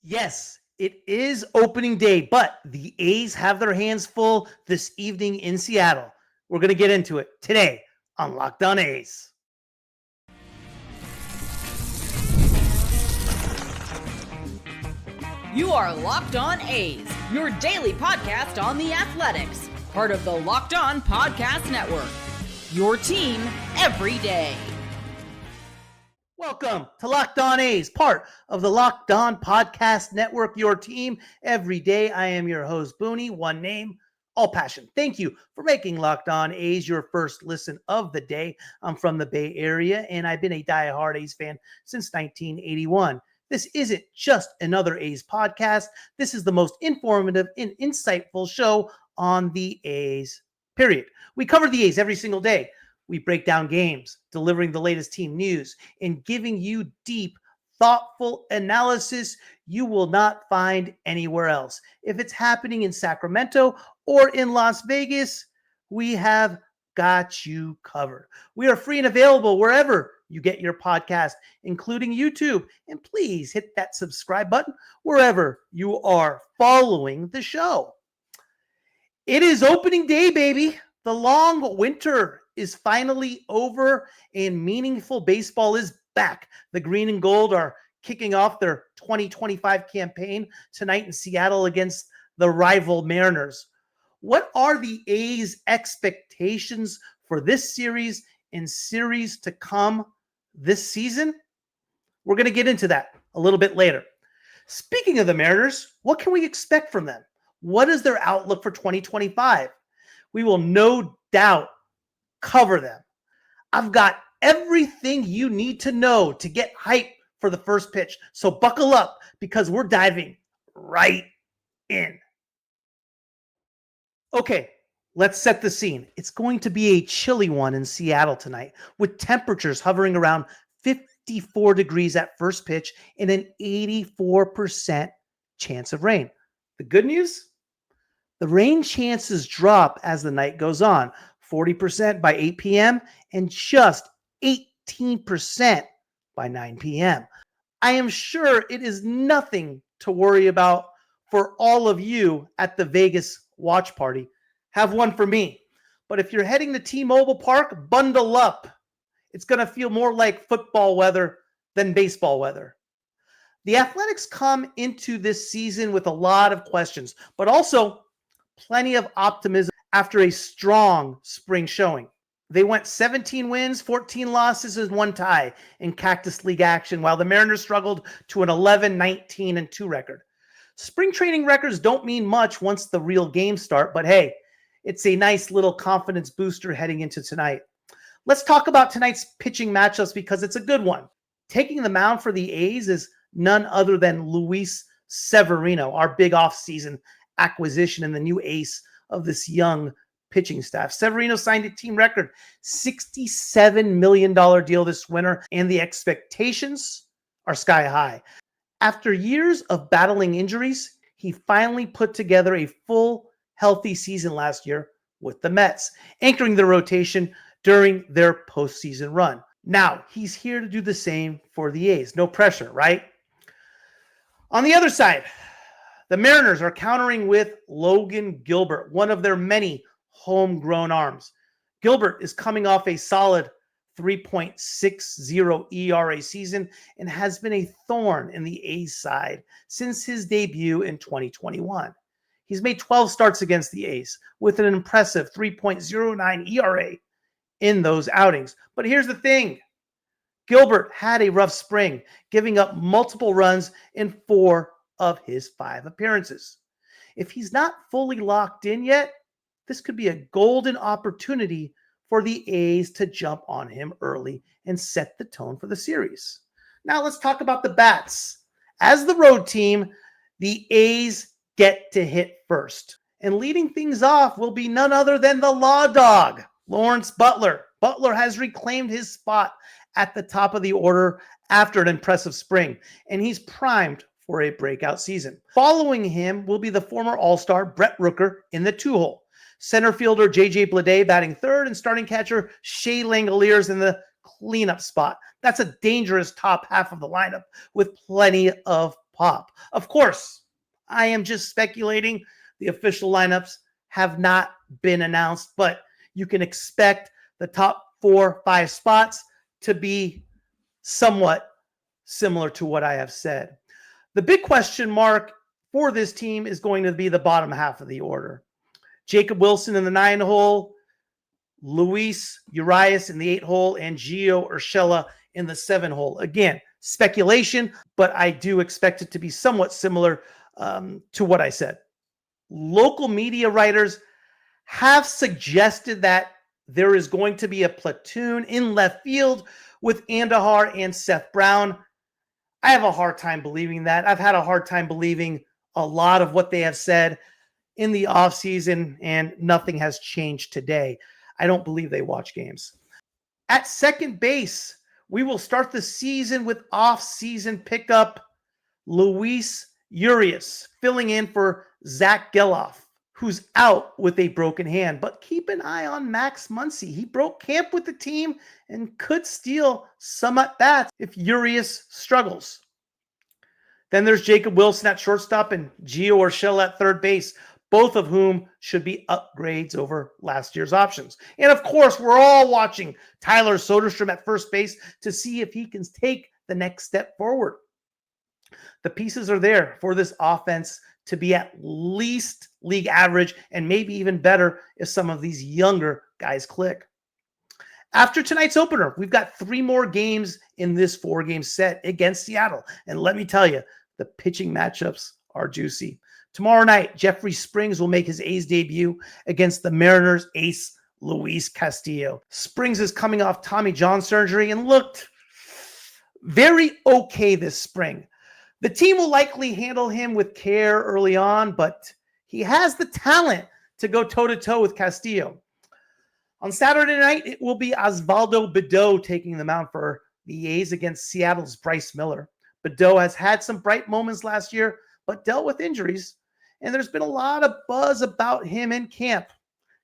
Yes, it is opening day, but the A's have their hands full this evening in Seattle. We're going to get into it today on Locked On A's. You are Locked On A's, your daily podcast on the Athletics, part of the Locked On Podcast Network. Your team every day. Welcome to Locked On A's, part of the Locked On Podcast Network, your team every day. I am your host, Booney, one name, all passion. Thank you for making Locked On A's your first listen of the day. I'm from the Bay Area, and I've been a diehard A's fan since 1981. This isn't just another A's podcast. This is the most informative and insightful show on the A's, period. We cover the A's every single day. We break down games, delivering the latest team news, and giving you deep, thoughtful analysis you will not find anywhere else. If it's happening in Sacramento or in Las Vegas, we have got you covered. We are free and available wherever you get your podcast, including YouTube. And please hit that subscribe button wherever you are following the show. It is opening day, baby. The long winter is finally over and meaningful baseball is back. The Green and Gold are kicking off their 2025 campaign tonight in Seattle against the rival Mariners. What are the A's expectations for this series and series to come this season? We're going to get into that a little bit later. Speaking of the Mariners, what can we expect from them? What is their outlook for 2025? We will no doubt cover them. I've got everything you need to know to get hyped for the first pitch. So buckle up because we're diving right in. Okay, let's set the scene. It's going to be a chilly one in Seattle tonight with temperatures hovering around 54 degrees at first pitch and an 84% chance of rain. The good news? The rain chances drop as the night goes on, 40% by 8 p.m. and just 18% by 9 p.m. I am sure it is nothing to worry about for all of you at the Vegas watch party. Have one for me. But if you're heading to T-Mobile Park, bundle up. It's going to feel more like football weather than baseball weather. The Athletics come into this season with a lot of questions, but also plenty of optimism after a strong spring showing. They went 17 wins, 14 losses, and 1 tie in Cactus League action, while the Mariners struggled to an 11-19-2 record. Spring training records don't mean much once the real games start, but hey, it's a nice little confidence booster heading into tonight. Let's talk about tonight's pitching matchups because it's a good one. Taking the mound for the A's is none other than Luis Severino, our big offseason acquisition and the new ace of this young pitching staff. Severino signed a team record $67 million deal this winter, and the expectations are sky high. After years of battling injuries, he finally put together a full, healthy season last year with the Mets, anchoring the rotation during their postseason run. Now, he's here to do the same for the A's. No pressure, right? On the other side, the Mariners are countering with Logan Gilbert, one of their many homegrown arms. Gilbert is coming off a solid 3.60 ERA season and has been a thorn in the A's side since his debut in 2021. He's made 12 starts against the A's with an impressive 3.09 ERA in those outings. But here's the thing. Gilbert had a rough spring, giving up multiple runs in 4 of his 5 appearances. If he's not fully locked in yet, this could be a golden opportunity for the A's to jump on him early and set the tone for the series. Now let's talk about the bats. As the road team, the A's get to hit first. And leading things off will be none other than the Law Dog, Lawrence Butler. Butler has reclaimed his spot at the top of the order after an impressive spring, and he's primed for a breakout season. Following him will be the former All-Star Brett Rooker in the 2-hole. Center fielder J.J. Bleday batting third, and starting catcher Shea Langoliers in the cleanup spot. That's a dangerous top half of the lineup with plenty of pop. Of course, I am just speculating. The official lineups have not been announced, but you can expect the top 4-5 spots to be somewhat similar to what I have said. The big question mark for this team is going to be the bottom half of the order. Jacob Wilson in the 9 hole, Luis Urias in the 8 hole, and Gio Urshela in the 7 hole. Again, speculation, but I do expect it to be somewhat similar to what I said. Local media writers have suggested that there is going to be a platoon in left field with Andahar and Seth Brown. I have a hard time believing that. I've had a hard time believing a lot of what they have said in the offseason, and nothing has changed today. I don't believe they watch games. At second base, we will start the season with off-season pickup Luis Urias, filling in for Zach Geloff, who's out with a broken hand. But keep an eye on Max Muncy. He broke camp with the team and could steal some at-bats if Urias struggles. Then there's Jacob Wilson at shortstop and Gio Urshela at third base, both of whom should be upgrades over last year's options. And of course, we're all watching Tyler Soderstrom at first base to see if he can take the next step forward. The pieces are there for this offense to be at least league average and maybe even better if some of these younger guys click. After tonight's opener, we've got 3 more games in this 4-game set against Seattle. And let me tell you, the pitching matchups are juicy. Tomorrow night, Jeffrey Springs will make his A's debut against the Mariners ace Luis Castillo. Springs is coming off Tommy John surgery and looked very okay this spring. The team will likely handle him with care early on, but he has the talent to go toe-to-toe with Castillo. On Saturday night, it will be Osvaldo Bido taking the mound for the A's against Seattle's Bryce Miller. Bido has had some bright moments last year, but dealt with injuries, and there's been a lot of buzz about him in camp.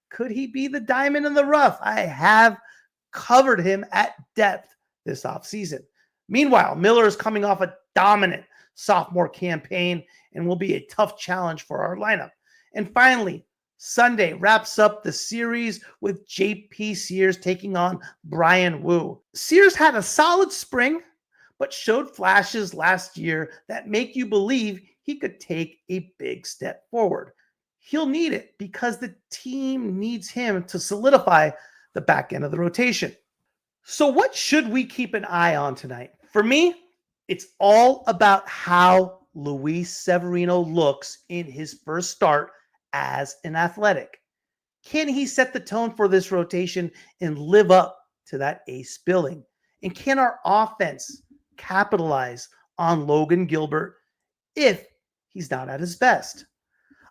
Could he be the diamond in the rough? I have covered him at depth this offseason. Meanwhile, Miller is coming off a dominant sophomore campaign and will be a tough challenge for our lineup. And finally, Sunday wraps up the series with JP Sears taking on Brian Wu. Sears had a solid spring, but showed flashes last year that make you believe he could take a big step forward. He'll need it because the team needs him to solidify the back end of the rotation. So what should we keep an eye on tonight? For me, it's all about how Luis Severino looks in his first start as an Athletic. Can he set the tone for this rotation and live up to that ace billing? And can our offense capitalize on Logan Gilbert if he's not at his best?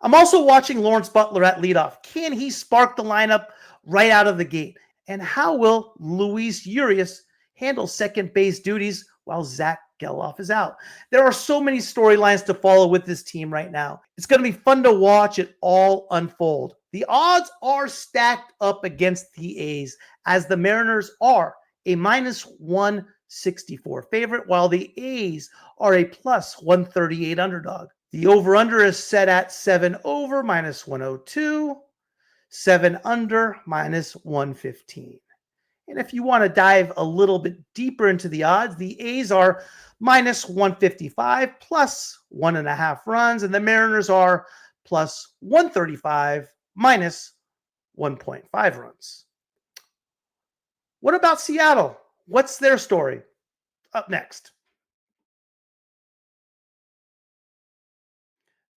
I'm also watching Lawrence Butler at leadoff. Can he spark the lineup right out of the gate? And how will Luis Urias handle second base duties while Zach Geloff is out? There are so many storylines to follow with this team right now. It's going to be fun to watch it all unfold. The odds are stacked up against the A's as the Mariners are a -164 favorite, while the A's are a +138 underdog. The over-under is set at 7 over -102, 7 under -115. And if you want to dive a little bit deeper into the odds, the A's are -155 +1.5 runs, and the Mariners are +135 -1.5 runs. What about Seattle? What's their story? Up next.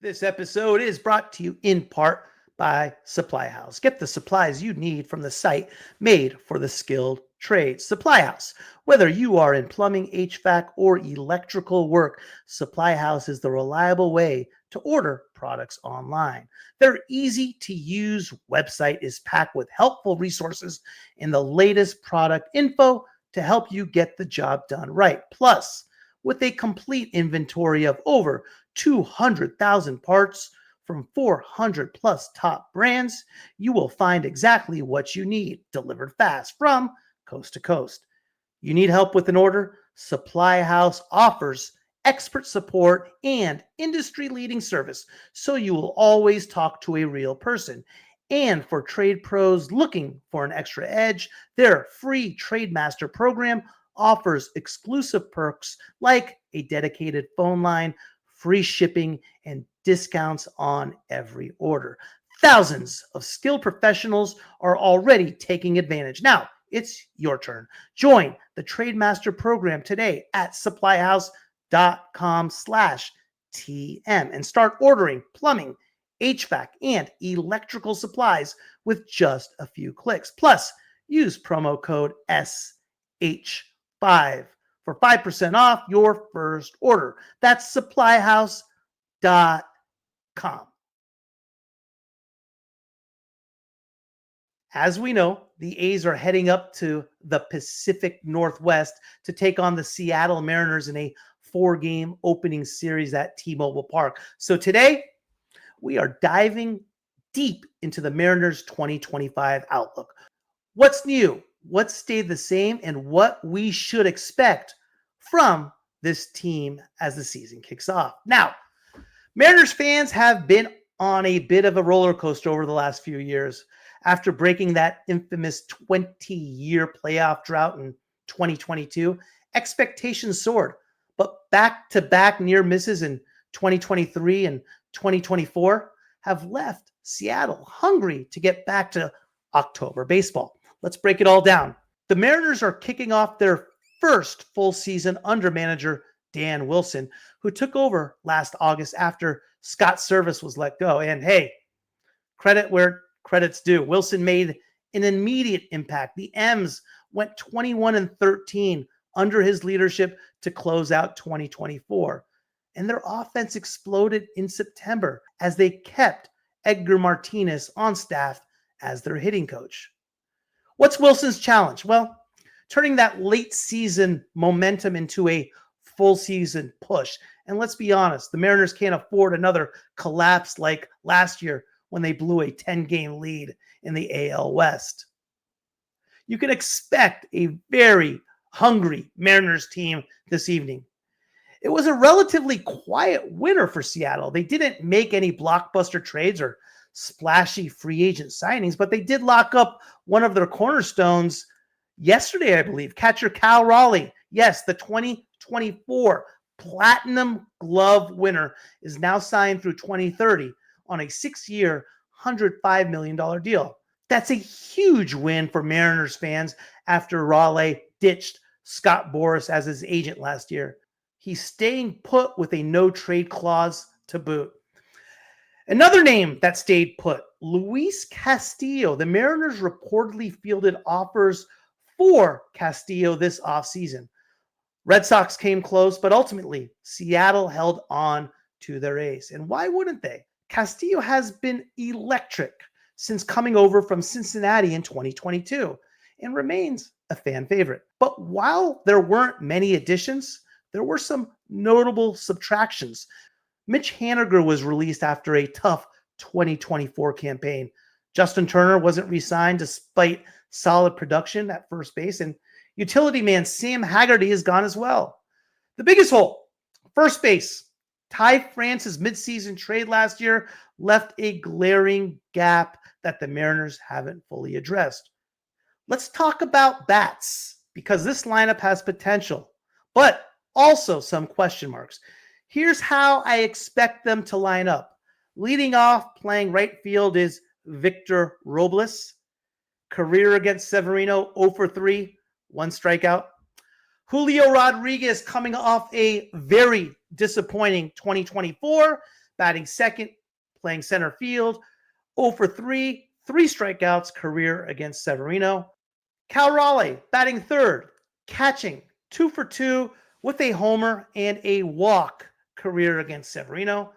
This episode is brought to you in part by Supply House. Get the supplies you need from the site made for the skilled trades. Supply House. Whether you are in plumbing, HVAC, or electrical work, Supply House is the reliable way to order products online. Their easy-to-use website is packed with helpful resources and the latest product info to help you get the job done right. Plus, with a complete inventory of over 200,000 parts from 400 plus top brands, you will find exactly what you need delivered fast from coast to coast. You need help with an order? Supply House offers expert support, and industry-leading service, so you will always talk to a real person. And for trade pros looking for an extra edge, their free TradeMaster program offers exclusive perks like a dedicated phone line, free shipping, and discounts on every order. Thousands of skilled professionals are already taking advantage. Now, it's your turn. Join the TradeMaster program today at supplyhouse.com/TM and start ordering plumbing, HVAC, and electrical supplies with just a few clicks. Plus, use promo code SH5 for 5% off your first order. That's supplyhouse.com. As we know, the A's are heading up to the Pacific Northwest to take on the Seattle Mariners in a 4-game opening series at T-Mobile Park. So today, we are diving deep into the Mariners 2025 outlook. What's new? What stayed the same? And what we should expect from this team as the season kicks off. Now, Mariners fans have been on a bit of a roller coaster over the last few years. After breaking that infamous 20-year playoff drought in 2022, expectations soared. But back-to-back near misses in 2023 and 2024 have left Seattle hungry to get back to October baseball. Let's break it all down. The Mariners are kicking off their first full season under manager Dan Wilson, who took over last August after Scott Service was let go. And hey, credit where credit's due. Wilson made an immediate impact. The M's went 21-13 under his leadership to close out 2024. And their offense exploded in September as they kept Edgar Martinez on staff as their hitting coach. What's Wilson's challenge? Well, turning that late season momentum into a full season push. And let's be honest, the Mariners can't afford another collapse like last year when they blew a 10-game lead in the AL West. You can expect a very hungry Mariners team this evening. It was a relatively quiet winter for Seattle. They didn't make any blockbuster trades or splashy free agent signings, but they did lock up one of their cornerstones yesterday, I believe, catcher Cal Raleigh. Yes, the 2024 Platinum Glove winner is now signed through 2030 on a 6-year, $105 million deal. That's a huge win for Mariners fans after Raleigh ditched Scott Boras as his agent last year. He's staying put with a no-trade clause to boot. Another name that stayed put, Luis Castillo. The Mariners reportedly fielded offers for Castillo this offseason. Red Sox came close, but ultimately Seattle held on to their ace. And why wouldn't they? Castillo has been electric since coming over from Cincinnati in 2022 and remains a fan favorite. But while there weren't many additions, there were some notable subtractions. Mitch Haniger was released after a tough 2024 campaign. Justin Turner wasn't re-signed despite solid production at first base, and utility man Sam Haggerty is gone as well. The biggest hole, first base. Ty France's midseason trade last year left a glaring gap that the Mariners haven't fully addressed. Let's talk about bats, because this lineup has potential, but also some question marks. Here's how I expect them to line up. Leading off, playing right field, is Victor Robles. Career against Severino, 0 for 3, 1 strikeout. Julio Rodriguez coming off a very disappointing 2024, batting second, playing center field, 0 for 3, 3 strikeouts, career against Severino. Cal Raleigh batting third, catching, 2 for 2 with a homer and a walk, career against Severino.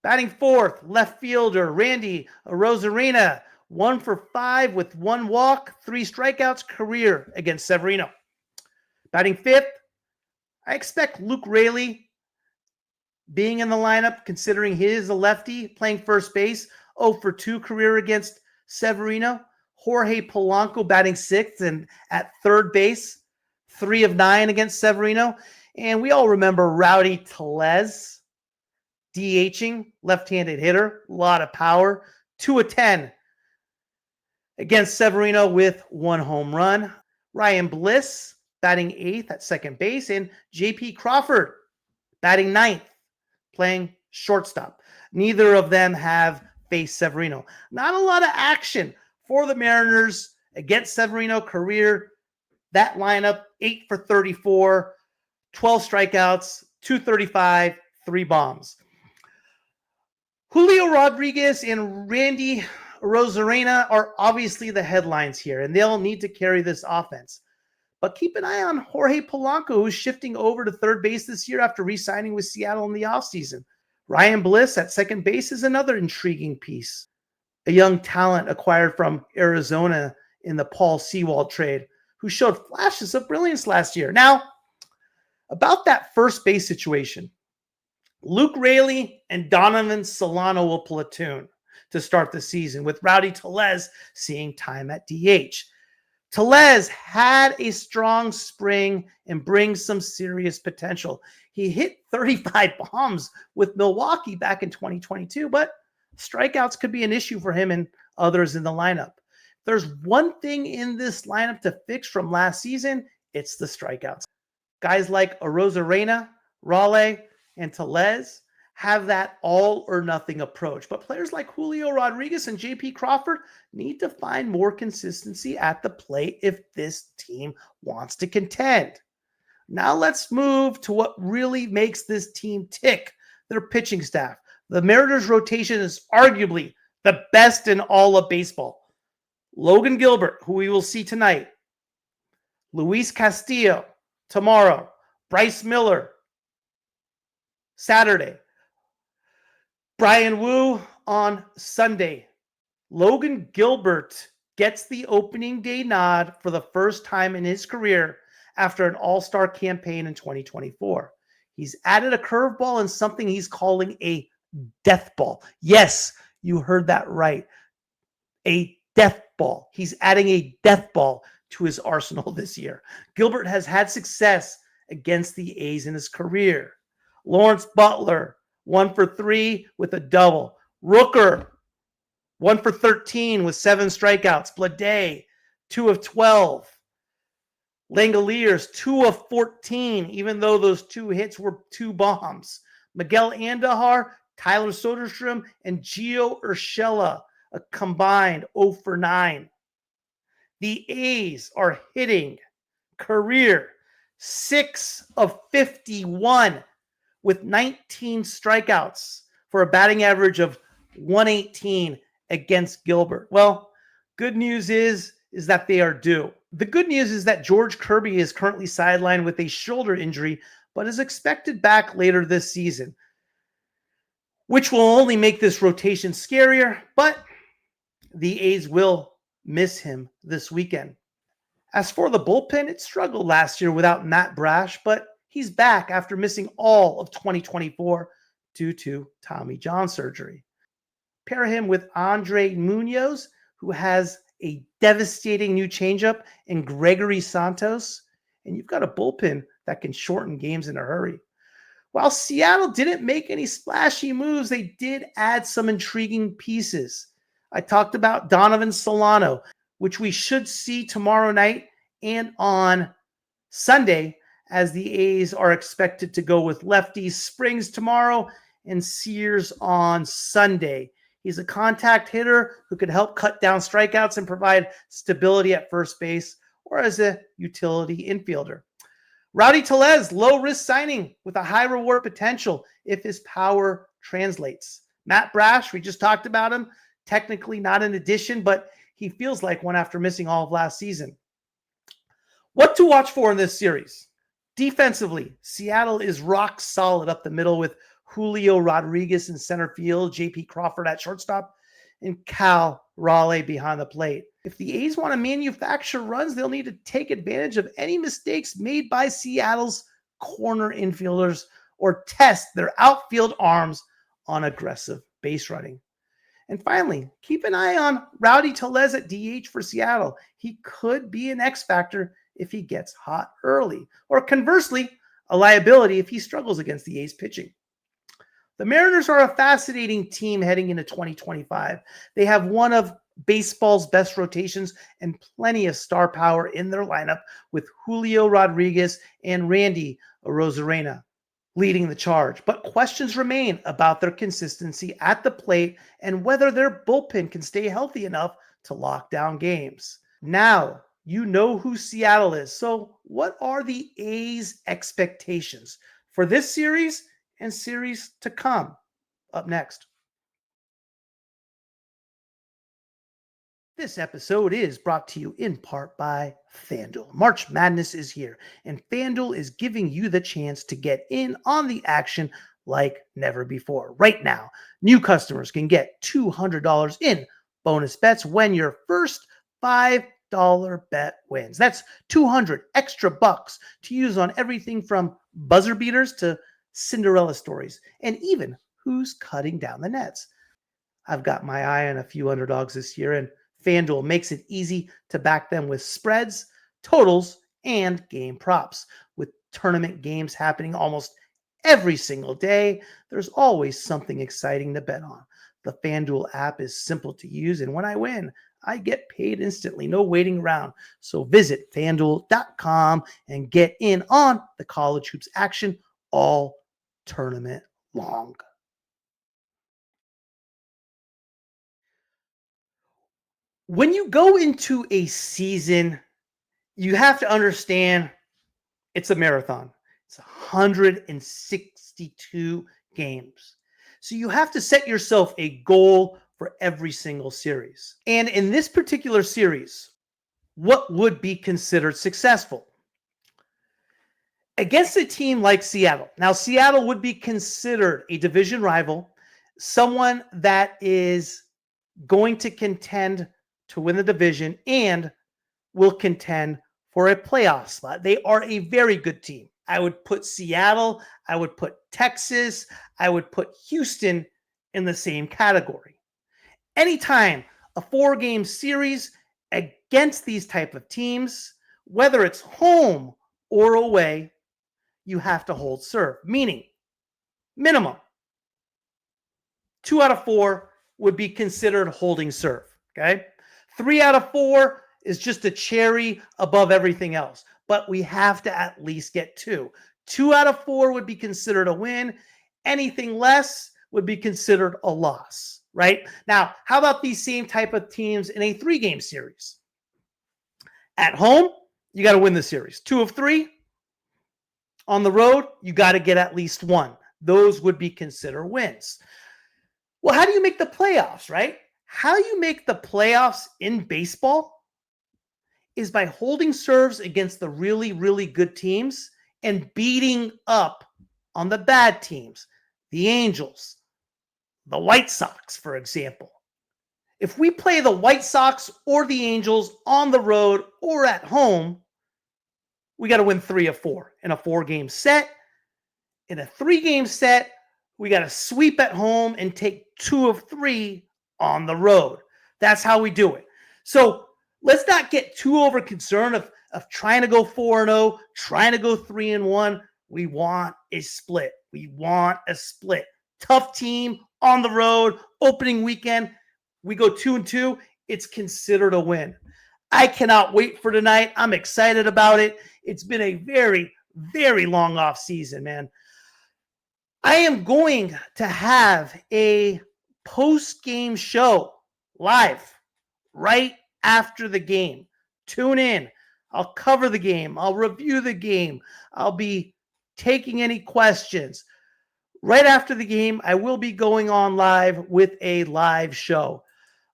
Batting fourth, left fielder Randy Rosarina, 1 for 5 with 1 walk, 3 strikeouts, career against Severino. Batting fifth, I expect Luke Raley being in the lineup, considering he is a lefty, playing first base, 0 for 2 career against Severino. Jorge Polanco batting sixth and at third base, 3 of 9 against Severino. And we all remember Rowdy Tellez DHing, left-handed hitter, a lot of power, 2 of 10 against Severino with 1 home run. Ryan Bliss batting 8th at second base, and J.P. Crawford batting 9th, playing shortstop. Neither of them have faced Severino. Not a lot of action for the Mariners against Severino. Career, that lineup, 8 for 34, 12 strikeouts, 235, 3 bombs. Julio Rodriguez and Randy Rosarena are obviously the headlines here, and they'll need to carry this offense. But keep an eye on Jorge Polanco, who's shifting over to third base this year after re-signing with Seattle in the offseason. Ryan Bliss at second base is another intriguing piece. A young talent acquired from Arizona in the Paul Sewald trade, who showed flashes of brilliance last year. Now, about that first base situation, Luke Raley and Donovan Solano will platoon to start the season, with Rowdy Tellez seeing time at DH. Tellez had a strong spring and brings some serious potential. He hit 35 bombs with Milwaukee back in 2022, but strikeouts could be an issue for him and others in the lineup. There's one thing in this lineup to fix from last season, it's the strikeouts. Guys like Arozarena, Raleigh, and Tellez have that all or nothing approach. But players like Julio Rodriguez and J.P. Crawford need to find more consistency at the plate if this team wants to contend. Now let's move to what really makes this team tick, their pitching staff. The Mariners' rotation is arguably the best in all of baseball. Logan Gilbert, who we will see tonight, Luis Castillo tomorrow, Bryce Miller Saturday, Brian Wu on Sunday. Logan Gilbert gets the opening day nod for the first time in his career after an all-star campaign in 2024. He's added a curveball and something he's calling a death ball. Yes, you heard that right. A death ball. He's adding a death ball to his arsenal this year. Gilbert has had success against the A's in his career. Lawrence Butler, 1 for 3 with a double. Rooker, 1 for 13 with 7 strikeouts. Blade, 2 of 12. Langoliers, 2 of 14, even though those 2 hits were 2 bombs. Miguel Andujar, Tyler Soderstrom, and Gio Urshela, a combined 0 for 9. The A's are hitting career 6 of 51 with 19 strikeouts for a batting average of 118 against Gilbert. Well, good news is that they are due. The good news is that George Kirby is currently sidelined with a shoulder injury, but is expected back later this season, which will only make this rotation scarier, but the A's will miss him this weekend. As for the bullpen, it struggled last year without Matt Brash, but he's back after missing all of 2024 due to Tommy John surgery. Pair him with Andre Munoz, who has a devastating new changeup, and Gregory Santos, and you've got a bullpen that can shorten games in a hurry. While Seattle didn't make any splashy moves, they did add some intriguing pieces. I talked about Donovan Solano, which we should see tomorrow night and on Sunday, as the A's are expected to go with lefties Springs tomorrow and Sears on Sunday. He's a contact hitter who could help cut down strikeouts and provide stability at first base or as a utility infielder. Rowdy Tellez, low-risk signing with a high reward potential if his power translates. Matt Brash, we just talked about him, technically not an addition, but he feels like one after missing all of last season. What to watch for in this series? Defensively, Seattle is rock solid up the middle with Julio Rodriguez in center field, J.P. Crawford at shortstop, and Cal Raleigh behind the plate. If the A's want to manufacture runs, they'll need to take advantage of any mistakes made by Seattle's corner infielders or test their outfield arms on aggressive base running. And finally, keep an eye on Rowdy Tellez at DH for Seattle. He could be an X factor if he gets hot early. Or conversely, a liability if he struggles against the A's pitching. The Mariners are a fascinating team heading into 2025. They have one of baseball's best rotations and plenty of star power in their lineup with Julio Rodriguez and Randy Arozarena leading the charge. But questions remain about their consistency at the plate and whether their bullpen can stay healthy enough to lock down games. Now, you know who Seattle is. So what are the A's expectations for this series and series to come? Up next. This episode is brought to you in part by FanDuel. March Madness is here, and FanDuel is giving you the chance to get in on the action like never before. Right now, new customers can get $200 in bonus bets when your first $5 bet wins. That's 200 extra bucks to use on everything from buzzer beaters to Cinderella stories, and even who's cutting down the nets. I've got my eye on a few underdogs this year, and FanDuel makes it easy to back them with spreads, totals, and game props. With tournament games happening almost every single day, there's always something exciting to bet on. The FanDuel app is simple to use, and when I win, I get paid instantly, no waiting around. So visit FanDuel.com and get in on the college hoops action all tournament long. When you go into a season, you have to understand it's a marathon. It's 162 games. So you have to set yourself a goal for every single series. And in this particular series, what would be considered successful? Against a team like Seattle. Now, Seattle would be considered a division rival, someone that is going to contend to win the division and will contend for a playoff spot. They are a very good team. I would put Seattle, I would put Texas, I would put Houston in the same category. Anytime a 4-game series against these type of teams, whether it's home or away, you have to hold serve, meaning minimum 2 out of 4 would be considered holding serve, okay? 3 out of 4 is just a cherry above everything else, but we have to at least get 2. 2 out of 4 would be considered a win. Anything less would be considered a loss, right? Now, how about these same type of teams in a 3-game series? At home, you got to win the series. 2 of 3. On the road, you got to get at least 1. Those would be considered wins. Well, how do you make the playoffs, right? How you make the playoffs in baseball is by holding serves against the really, really good teams and beating up on the bad teams, the Angels, the White Sox, for example. If we play the White Sox or the Angels on the road or at home, we got to win 3 of 4 in a 4-game set. In a 3-game set, we got to sweep at home and take 2 of 3 on the road. That's how we do it. So let's not get too over concerned of trying to go 4-0, trying to go 3-1. We want a split. We want a split. Tough team on the road, opening weekend. We go 2-2. It's considered a win. I cannot wait for tonight. I'm excited about it. It's been a very, very long off season, man. I am going to have a post-game show live right after the game. Tune in. I'll cover the game. I'll review the game. I'll be taking any questions. Right after the game, I will be going on live with a live show.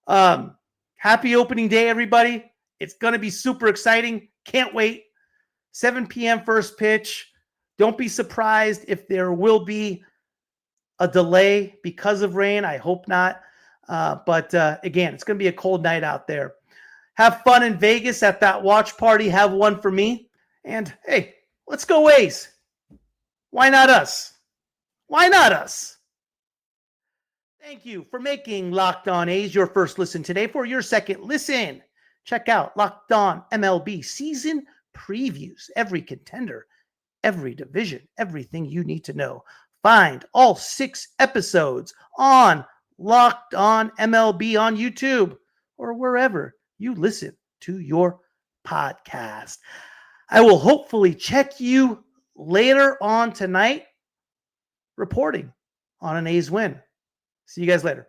Happy opening day, everybody. It's going to be super exciting. Can't wait. 7 p.m. first pitch. Don't be surprised if there will be a delay because of rain. I hope not. But again, it's going to be a cold night out there. Have fun in Vegas at that watch party. Have one for me. And hey, let's go A's. Why not us? Why not us? Thank you for making Locked On A's your first listen today. For your second listen, check out Locked On MLB season previews. Every contender, every division, everything you need to know. Find all 6 episodes on Locked On MLB on YouTube or wherever you listen to your podcast. I will hopefully check you later on tonight reporting on an A's win. See you guys later.